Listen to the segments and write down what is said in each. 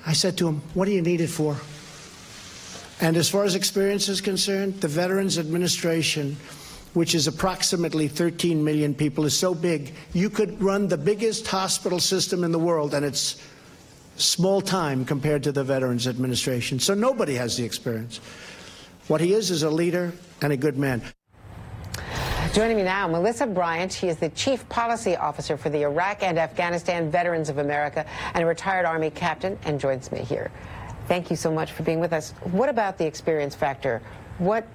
I said to him, what do you need it for? And as far as experience is concerned, the Veterans Administration, which is approximately 13 million people, is so big, you could run the biggest hospital system in the world, and it's small time compared to the Veterans Administration. So nobody has the experience. What he is a leader and a good man. Joining me now, Melissa Bryant. She is the Chief Policy Officer for the Iraq and Afghanistan Veterans of America and a retired Army captain, and joins me here. Thank you so much for being with us. What about the experience factor? What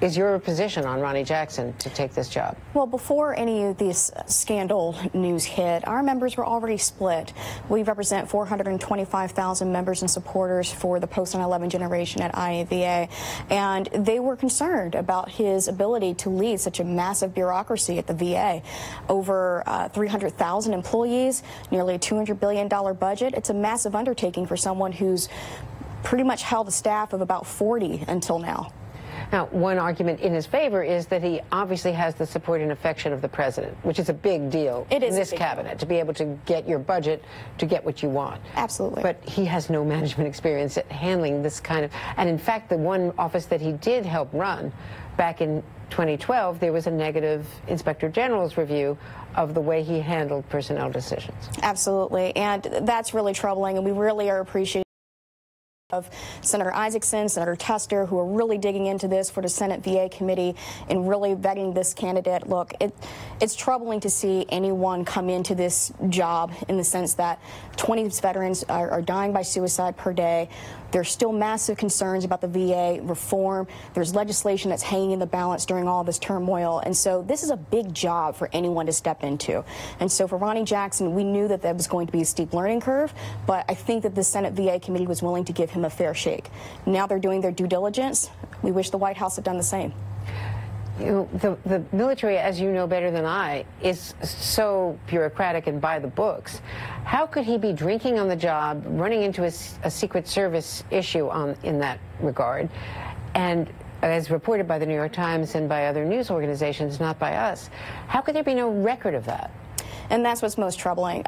is your position on Ronny Jackson to take this job? Well, before any of this scandal news hit, our members were already split. We represent 425,000 members and supporters for the post-9/11 generation at IAVA, and they were concerned about his ability to lead such a massive bureaucracy at the VA. Over 300,000 employees, nearly a $200 billion budget. It's a massive undertaking for someone who's pretty much held a staff of about 40 until now. Now, one argument in his favor is that he obviously has the support and affection of the president, which is a big deal in this cabinet, to be able to get your budget to get what you want. Absolutely. But he has no management experience at handling this kind of, and in fact, the one office that he did help run back in 2012, there was a negative Inspector General's review of the way he handled personnel decisions. Absolutely, and that's really troubling, and we really are appreciating of Senator Isaacson, Senator Tester, who are really digging into this for the Senate VA committee and really vetting this candidate. Look, it's troubling to see anyone come into this job in the sense that 20 veterans are dying by suicide per day. There's still massive concerns about the VA reform. There's legislation that's hanging in the balance during all this turmoil. And so this is a big job for anyone to step into. And so for Ronny Jackson, we knew that was going to be a steep learning curve, but I think that the Senate VA committee was willing to give him a fair shake. Now they're doing their due diligence. We wish the White House had done the same. You know, the military, as you know better than I, is so bureaucratic and by the books. How could he be drinking on the job, running into a Secret Service issue in that regard, and as reported by the New York Times and by other news organizations, not by us, how could there be no record of that? And that's what's most troubling.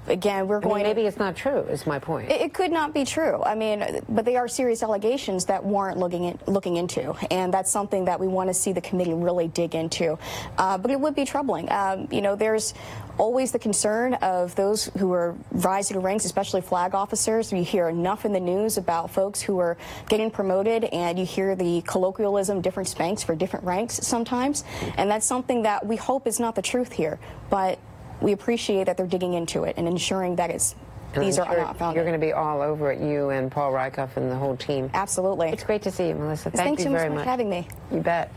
Again, maybe it's not true, is my point. It could not be true. I mean, but they are serious allegations that warrant looking into, and that's something that we want to see the committee really dig into. But it would be troubling. You know, there's always the concern of those who are rising to ranks, especially flag officers. You hear enough in the news about folks who are getting promoted, and you hear the colloquialism, different spanks for different ranks sometimes, and that's something that we hope is not the truth here. But we appreciate that they're digging into it and ensuring that these are not found. You're going to be all over it, you and Paul Rykoff and the whole team. Absolutely. It's great to see you, Melissa. Thank you very much for having me. You bet.